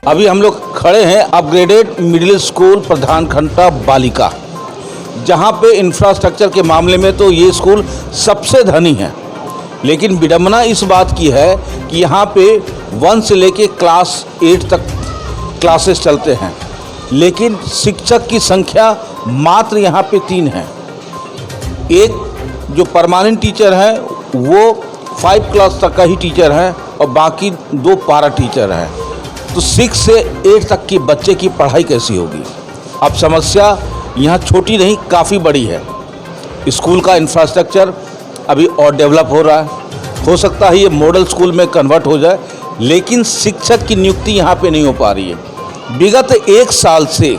अभी हम लोग खड़े हैं अपग्रेडेड मिडिल स्कूल प्रधान खंडा बालिका, जहां पे इंफ्रास्ट्रक्चर के मामले में तो ये स्कूल सबसे धनी है। लेकिन विडंबना इस बात की है कि यहाँ पे 1 से लेके क्लास 8 तक क्लासेस चलते हैं, लेकिन शिक्षक की संख्या मात्र यहाँ पे 3 है। एक जो परमानेंट टीचर है वो 5 क्लास तक का ही टीचर है और बाकी 2 पारा टीचर हैं। तो 6 से 8 तक की बच्चे की पढ़ाई कैसी होगी? अब समस्या यहाँ छोटी नहीं, काफ़ी बड़ी है। स्कूल का इंफ्रास्ट्रक्चर अभी और डेवलप हो रहा है, हो सकता है ये मॉडल स्कूल में कन्वर्ट हो जाए, लेकिन शिक्षक की नियुक्ति यहाँ पे नहीं हो पा रही है। विगत 1 साल से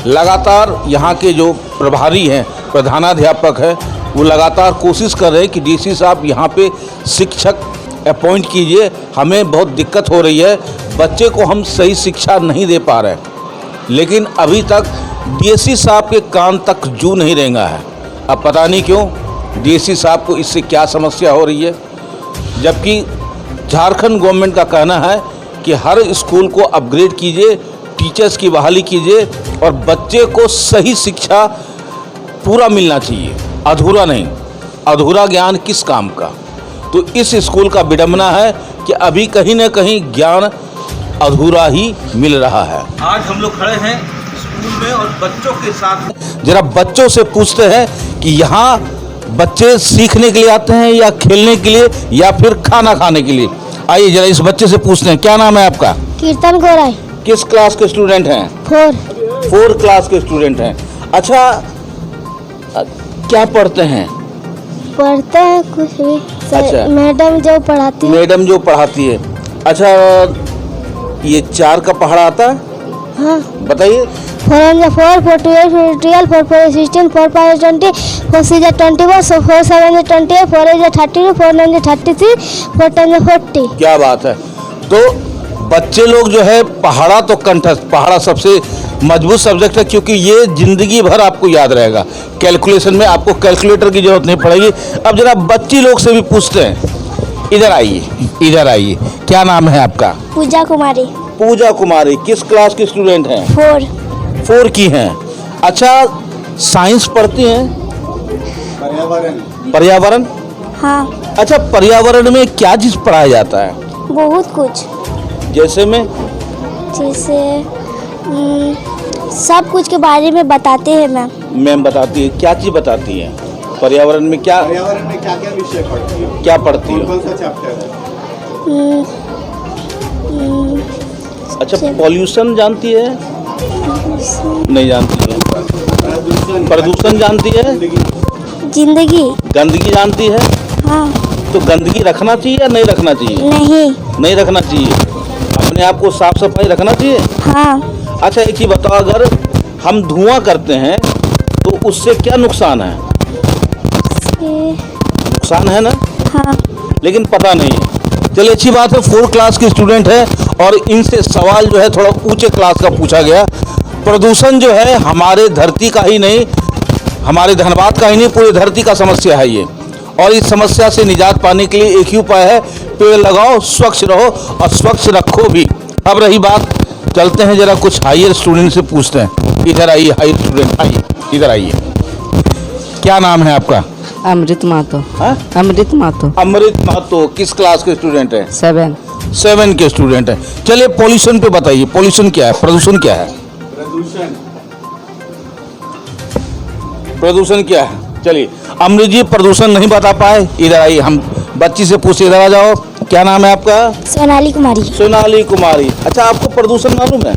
लगातार यहाँ के जो प्रभारी हैं, प्रधानाध्यापक हैं, वो लगातार कोशिश कर रहे हैं कि डीसी साहब यहाँ पे शिक्षक अपॉइंट कीजिए, हमें बहुत दिक्कत हो रही है, बच्चे को हम सही शिक्षा नहीं दे पा रहे। लेकिन अभी तक डीएससी साहब के कान तक जू नहीं रेंगा है। अब पता नहीं क्यों डीएससी साहब को इससे क्या समस्या हो रही है, जबकि झारखंड गवर्नमेंट का कहना है कि हर स्कूल को अपग्रेड कीजिए, टीचर्स की बहाली कीजिए और बच्चे को सही शिक्षा पूरा मिलना चाहिए, अधूरा नहीं। अधूरा ज्ञान किस काम का? तो इस स्कूल का विडंबना है कि अभी कहीं ना कहीं ज्ञान अधूरा ही मिल रहा है। आज हम लोग खड़े हैं स्कूल में और बच्चों के साथ जरा बच्चों से पूछते हैं कि यहाँ बच्चे सीखने के लिए आते हैं या खेलने के लिए या फिर खाना खाने के लिए। आइए जरा इस बच्चे से पूछते हैं, क्या नाम है आपका? कीर्तन गोराई। किस क्लास के स्टूडेंट हैं? 4 क्लास के स्टूडेंट हैं। अच्छा, क्या पढ़ते हैं? पढ़ते हैं कुछ भी। अच्छा। मैडम जो पढ़ाती है। मैडम जो पढ़ाती है। अच्छा, ये 4 का पहाड़ा आता है? हाँ। बताइए। 4 4 4 12 4 12 4 4 16 4 5 20 4 6 21 4 7 28 4 8 32 4 9 33 4 10 40। क्या बात है। तो बच्चे लोग जो है पहाड़ा तो कंठस्थ, पहाड़ा सबसे मजबूत सब्जेक्ट है, क्योंकि ये जिंदगी भर आपको याद रहेगा। कैलकुलेशन में आपको कैलकुलेटर की जरूरत नहीं पड़ेगी। अब जरा बच्ची लोग से भी पूछते हैं, इधर आइए, इधर आइए। क्या नाम है आपका? पूजा कुमारी। पूजा कुमारी। किस क्लास के स्टूडेंट हैं? 4 की हैं। अच्छा, साइंस पढ़ती हैं? पर्यावरण। हाँ। अच्छा, पर्यावरण में क्या चीज़ पढ़ाया जाता है? बहुत कुछ। जैसे सब कुछ के बारे में बताते हैं मैम। मैम बताती है, क्या चीज़ बताती है? पर्यावरण में क्या क्या विषय पढ़ती है? क्या पढ़ती है? कौन सा चैप्टर है? अच्छा, पॉल्यूशन जानती है? नहीं जानती है। प्रदूषण जानती है? जिंदगी। गंदगी जानती है? हाँ। तो गंदगी रखना चाहिए या नहीं रखना चाहिए? नहीं रखना चाहिए। अपने आप को साफ सफाई रखना चाहिए। हाँ। अच्छा, एक चीज़ बताओ, अगर हम धुआं करते हैं तो उससे क्या नुकसान है? नुकसान है ना? हाँ। लेकिन पता नहीं है। चलिए, अच्छी बात है। 4 क्लास के स्टूडेंट हैं और इनसे सवाल जो है थोड़ा ऊंचे क्लास का पूछा गया। प्रदूषण जो है हमारे धरती का ही नहीं, हमारे धनबाद का ही नहीं, पूरी धरती का समस्या है ये। और इस समस्या से निजात पाने के लिए एक ही उपाय है, पेड़ लगाओ, स्वच्छ रहो और स्वच्छ रखो भी। अब रही बात, चलते हैं जरा कुछ हायर स्टूडेंट से पूछते हैं। इधर आइए, हायर स्टूडेंट आइए, इधर आइए। क्या नाम है आपका? अमृत महतो। हाँ? अमृत महतो। अमृत महतो। किस क्लास के स्टूडेंट हैं? 7 के स्टूडेंट हैं। चलिए, पॉल्यूशन पे बताइए, पॉल्यूशन क्या है, प्रदूषण क्या है? प्रदूषण क्या है? चलिए, अमृत जी प्रदूषण नहीं बता पाए, इधर आइए, हम बच्ची से पूछिए, इधर आ जाओ। क्या नाम है आपका? सोनाली कुमारी। सोनाली कुमारी। अच्छा, आपको प्रदूषण मालूम है?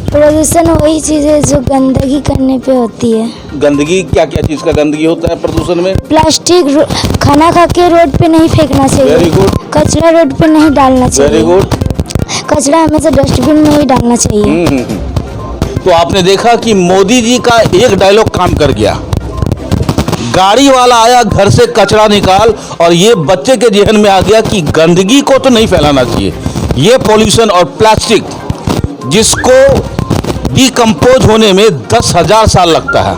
प्रदूषण वही चीज़ है जो गंदगी करने पे होती है। गंदगी क्या क्या चीज़ का गंदगी होता है प्रदूषण में? प्लास्टिक खाना खा के रोड पे नहीं फेंकना चाहिए। Very good. कचरा रोड पे नहीं डालना चाहिए। Very good. कचरा हमेशा डस्टबिन में ही डालना चाहिए। तो आपने देखा कि मोदी जी का एक डायलॉग काम कर गया। गाड़ी वाला आया, घर से कचरा निकाल, और ये बच्चे के जहन में आ गया कि गंदगी को तो नहीं फैलाना चाहिए। ये पॉल्यूशन और प्लास्टिक, जिसको डिकम्पोज होने में 10,000 साल लगता है,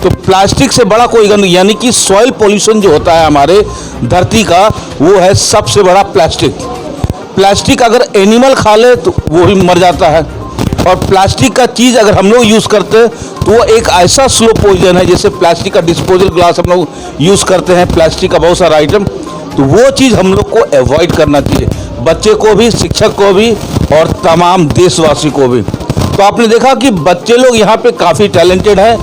तो प्लास्टिक से बड़ा कोई गंदगी, यानी कि सॉइल पॉल्यूशन जो होता है हमारे धरती का, वो है सबसे बड़ा प्लास्टिक। प्लास्टिक अगर एनिमल खा ले तो वो ही मर जाता है, और प्लास्टिक का चीज़ अगर हम लोग यूज़ करते हैं तो वो एक ऐसा स्लो पॉइजन है। जैसे प्लास्टिक का डिस्पोजल ग्लास हम लोग यूज़ करते हैं, प्लास्टिक का बहुत सारा आइटम, तो वो चीज़ हम लोग को अवॉइड करना चाहिए, बच्चे को भी, शिक्षक को भी और तमाम देशवासी को भी। तो आपने देखा कि बच्चे लोग यहाँ पे काफ़ी टैलेंटेड हैं,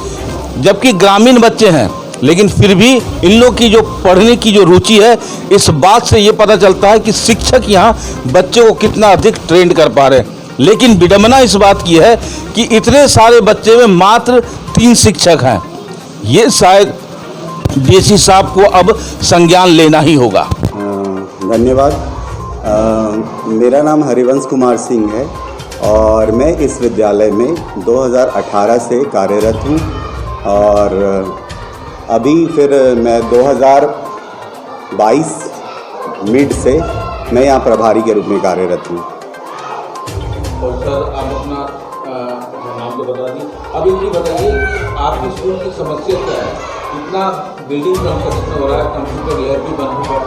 जबकि ग्रामीण बच्चे हैं, लेकिन फिर भी इन लोग की जो पढ़ने की जो रुचि है, इस बात से ये पता चलता है कि शिक्षक यहाँ बच्चों को कितना अधिक ट्रेंड कर पा रहे हैं। लेकिन विडंबना इस बात की है कि इतने सारे बच्चे में मात्र 3 शिक्षक हैं। ये शायद डीएसी साहब को अब संज्ञान लेना ही होगा। धन्यवाद। मेरा नाम हरिवंश कुमार सिंह है और मैं इस विद्यालय में 2018 से कार्यरत हूँ, और अभी फिर मैं 2022 मिड से मैं यहाँ प्रभारी के रूप में कार्यरत हूँ। और सर आप अपना नाम तो बता दी, अब ये बताइए कि आपके स्कूल की समस्या क्या है? इतना बिल्डिंग कंस्ट्रक्शन हो रहा है, कंप्यूटर लैब भी बन रहा है,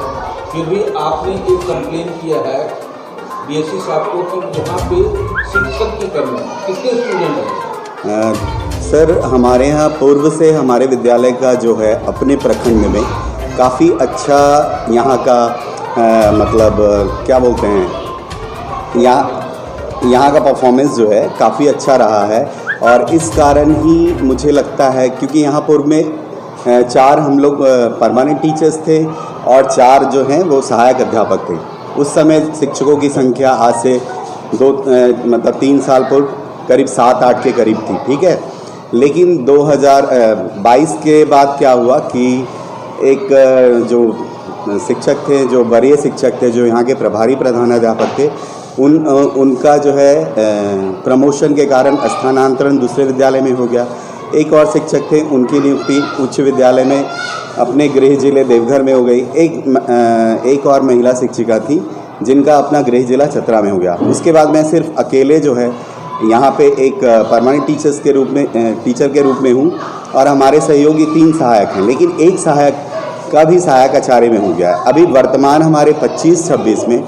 फिर भी आपने एक कंप्लेन किया है डीएसी साहब को कि यहाँ पे शिक्षक की कमी है। कितने स्टूडेंट हैं? सर, हमारे यहाँ पूर्व से हमारे विद्यालय का जो है अपने प्रखंड में काफ़ी अच्छा यहाँ का मतलब क्या बोलते हैं, यहाँ का परफॉर्मेंस जो है काफ़ी अच्छा रहा है। और इस कारण ही मुझे लगता है, क्योंकि यहाँ पूर्व में 4 हम लोग परमानेंट टीचर्स थे और 4 जो हैं वो सहायक अध्यापक थे। उस समय शिक्षकों की संख्या आज से 3 साल पूर्व करीब 7-8 के करीब थी, ठीक है। लेकिन 2022 के बाद क्या हुआ कि एक जो शिक्षक थे, जो वरीय शिक्षक थे, जो यहाँ के प्रभारी प्रधानाध्यापक थे, उनका जो है प्रमोशन के कारण स्थानांतरण दूसरे विद्यालय में हो गया। एक और शिक्षक थे, उनकी नियुक्ति उच्च विद्यालय में अपने गृह जिले देवघर में हो गई। एक और महिला शिक्षिका थी जिनका अपना गृह जिला चतरा में हो गया। उसके बाद मैं सिर्फ अकेले जो है यहाँ पे एक परमानेंट टीचर के रूप में हूँ, और हमारे सहयोगी 3 सहायक हैं, लेकिन एक सहायक का भी सहायक आचार्य में हो गया है। अभी वर्तमान हमारे 25-26 में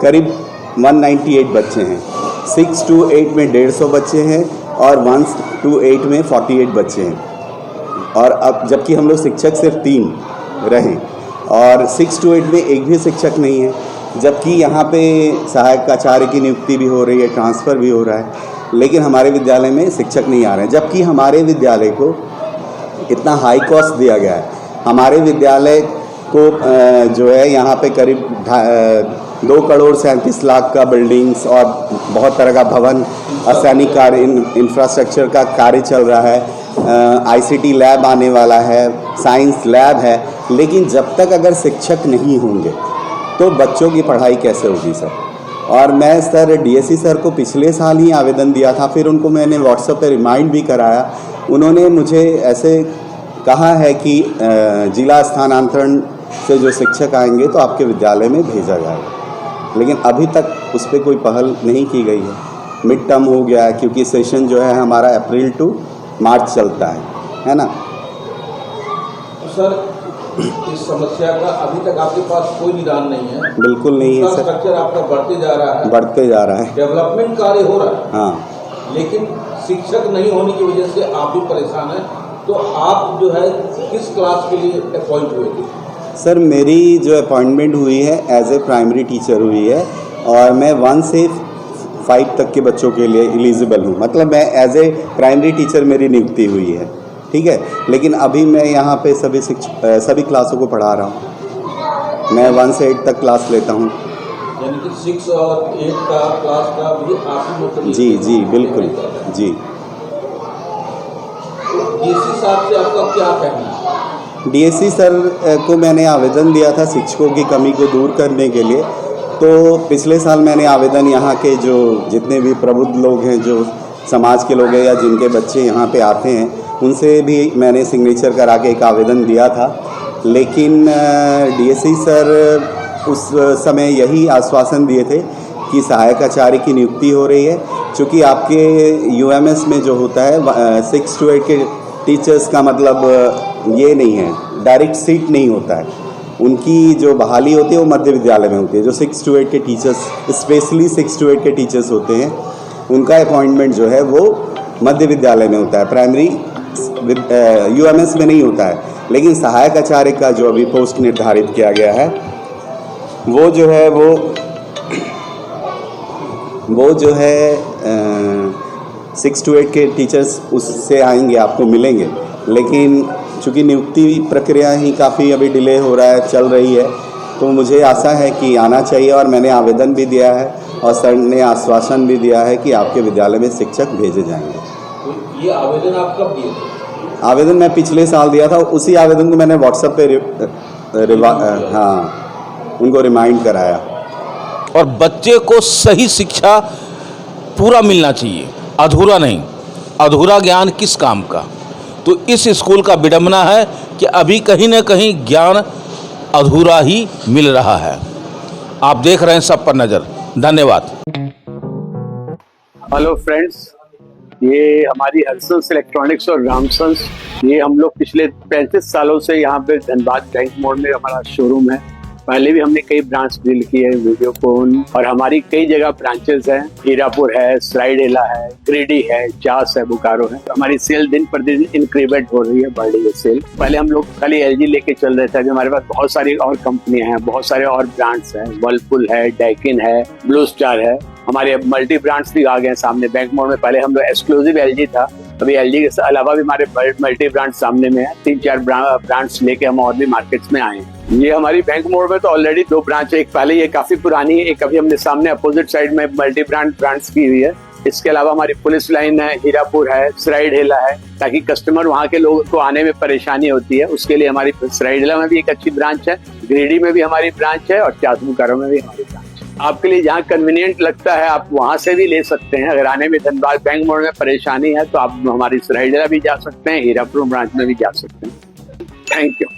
करीब 198 बच्चे हैं। 6 to 8 में 150 बच्चे हैं और 1 to 8 में 48 बच्चे हैं। और अब जबकि हम लोग शिक्षक सिर्फ 3 रहें, और 6 to 8 में एक भी शिक्षक नहीं है, जबकि यहाँ पे सहायक आचार्य की नियुक्ति भी हो रही है, ट्रांसफ़र भी हो रहा है, लेकिन हमारे विद्यालय में शिक्षक नहीं आ रहे हैं। जबकि हमारे विद्यालय को इतना हाई कॉस्ट दिया गया है। हमारे विद्यालय को जो है यहाँ पे करीब 2 करोड़ 37 लाख का बिल्डिंग्स और बहुत तरह का भवन, असैनिक कार्य, इंफ्रास्ट्रक्चर का कार्य चल रहा है। आईसीटी लैब आने वाला है, साइंस लैब है, लेकिन जब तक अगर शिक्षक नहीं होंगे तो बच्चों की पढ़ाई कैसे होगी सर। और मैं सर डीएसी सर को पिछले साल ही आवेदन दिया था, फिर उनको मैंने व्हाट्सएप पे रिमाइंड भी कराया। उन्होंने मुझे ऐसे कहा है कि जिला स्थानांतरण से जो शिक्षक आएंगे तो आपके विद्यालय में भेजा जाएगा, लेकिन अभी तक उस पर कोई पहल नहीं की गई है। मिड टर्म हो गया है, क्योंकि सेशन जो है हमारा अप्रैल टू मार्च चलता है ना। तो सर इस समस्या का अभी तक आपके पास कोई निदान नहीं है? बिल्कुल नहीं है सर। इंफ्रास्ट्रक्चर आपका बढ़ते जा रहा है, डेवलपमेंट कार्य हो रहा है, हाँ, लेकिन शिक्षक नहीं होने की वजह से आप भी परेशान हैं। तो आप जो है किस क्लास के लिए अपॉइंट हुए थे? सर मेरी जो अपॉइंटमेंट हुई है एज ए प्राइमरी टीचर हुई है, और मैं 1 से 5 तक के बच्चों के लिए एलिजिबल हूँ। मतलब मैं एज ए प्राइमरी टीचर मेरी नियुक्ति हुई है, ठीक है। लेकिन अभी मैं यहाँ पे सभी क्लासों को पढ़ा रहा हूँ। मैं 1 से 8 तक क्लास लेता हूँ। यानी कि 6 और 8 का क्लास का भी आप ही? जी बिल्कुल जी। डीएसी साहब से आपका क्या कहना है? डीएसी सर को मैंने आवेदन दिया था शिक्षकों की कमी को दूर करने के लिए। तो पिछले साल मैंने आवेदन यहाँ के जो जितने भी प्रबुद्ध लोग हैं, जो समाज के लोग हैं या जिनके बच्चे यहाँ पे आते हैं, उनसे भी मैंने सिग्नेचर करा के एक आवेदन दिया था। लेकिन डीएसी सर उस समय यही आश्वासन दिए थे कि सहायक आचार्य की नियुक्ति हो रही है। चूँकि आपके यूएमएस में जो होता है 6 to 8 के टीचर्स का मतलब ये नहीं है, डायरेक्ट सीट नहीं होता है। उनकी जो बहाली होती है वो मध्य विद्यालय में होती है। जो 6 to 8 के टीचर्स, स्पेशली 6 to 8 के टीचर्स होते हैं, उनका अपॉइंटमेंट जो है वो मध्य विद्यालय में होता है, प्राइमरी UMS में नहीं होता है। लेकिन सहायक आचार्य का जो अभी पोस्ट निर्धारित किया गया है वो जो है वो जो है 6 to 8 के टीचर्स उससे आएंगे, आपको मिलेंगे। लेकिन चूँकि नियुक्ति प्रक्रिया ही काफ़ी अभी डिले हो रहा है, चल रही है, तो मुझे आशा है कि आना चाहिए और मैंने आवेदन भी दिया है और सर ने आश्वासन भी दिया है कि आपके विद्यालय में शिक्षक भेजे जाएंगे। तो ये आवेदन आप कब दिए थे? आवेदन मैं पिछले साल दिया था, उसी आवेदन को मैंने व्हाट्सएप पे उनको रिमाइंड कराया। और बच्चे को सही शिक्षा पूरा मिलना चाहिए, अधूरा नहीं। अधूरा ज्ञान किस काम का? तो इस स्कूल का विडंबना है कि अभी कहीं न कहीं ज्ञान अधूरा ही मिल रहा है। आप देख रहे हैं सब पर नज़र। धन्यवाद। हेलो फ्रेंड्स, ये हमारी हर्सन्स इलेक्ट्रॉनिक्स और रामसन्स, ये हम लोग पिछले 35 सालों से यहाँ पे धनबाद बैंक मोड़ में हमारा शोरूम है। पहले भी हमने कई ब्रांच डील की है, वीडियोकॉन, और हमारी कई जगह ब्रांचेस हैं। हीरापुर है, सरायडेला है, गिरिडीह है, चास है, बोकारो है। हमारी सेल दिन प्रतिदिन इंक्रीमेंट हो रही है, बढ़ रही है सेल। पहले हम लोग खाली LG लेके चल रहे थे, अभी हमारे पास बहुत सारी और कंपनियां हैं, बहुत सारे और ब्रांड्स हैं। वर्लपुल है, डैकिन है, ब्लू स्टार है। हमारे मल्टी ब्रांड्स भी आ गए सामने बैंक मोड़ में। पहले हम लोग एक्सक्लूसिव LG था, अभी LG के अलावा भी हमारे मल्टी ब्रांड सामने में है। 3-4 ब्रांड्स लेके हम और भी मार्केट्स में आए हैं। ये हमारी बैंक मोड़ में तो ऑलरेडी 2 ब्रांच है। एक पहले ये काफी पुरानी है, एक अभी हमने सामने अपोजिट साइड में मल्टी ब्रांड्स की हुई है। इसके अलावा हमारी पुलिस लाइन है, हीरापुर है, सरायडेला है, ताकि कस्टमर वहाँ के लोगों को आने में परेशानी होती है, उसके लिए हमारी सरायडेला में भी एक अच्छी ब्रांच है, गिरिडीह में भी हमारी ब्रांच है और चास बोकारो में भी हमारी ब्रांच है। आपके लिए जहाँ कन्वीनियंट लगता है आप वहाँ से भी ले सकते हैं। अगर आने में धनबाद बैंक मोड़ में परेशानी है तो आप हमारी सरायडेला भी जा सकते हैं, हीरापुर ब्रांच में भी जा सकते हैं। Thank you.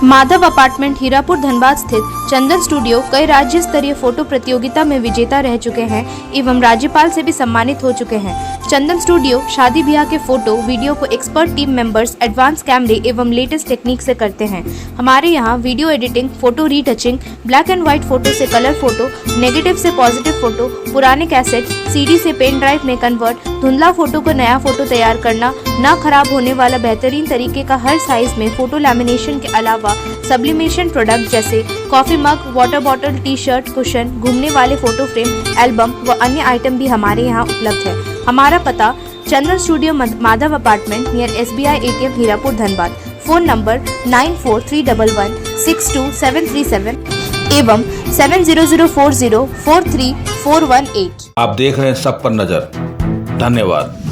Madhav apartment Hirapur Dhanbad स्थित चंदन स्टूडियो कई राज्य स्तरीय फोटो प्रतियोगिता में विजेता रह चुके हैं एवं राज्यपाल से भी सम्मानित हो चुके हैं। चंदन स्टूडियो शादी ब्याह के फोटो वीडियो को एक्सपर्ट टीम मेंबर्स एडवांस कैमरे एवं लेटेस्ट टेक्निक से करते हैं। हमारे यहाँ video editing, photo retouching, black and white photo से कलर फोटो, नेगेटिव से पॉजिटिव फोटो, पुराने कैसेट CD से पेन ड्राइव में कन्वर्ट, धुंधला फोटो को नया फोटो तैयार करना, न खराब होने वाला बेहतरीन तरीके का हर साइज में फोटो लैमिनेशन के अलावा सब्लिमेशन प्रोडक्ट जैसे coffee mug, water bottle, T-shirt, cushion, घूमने वाले फोटो फ्रेम, एल्बम व अन्य आइटम भी हमारे यहाँ उपलब्ध है। हमारा पता Chandan studio Madhav apartment near SBI ATM Hirapur Dhanbad. Phone number 9431 62737 एवं 7004043418। आप देख रहे हैं सब पर नज़र। धन्यवाद।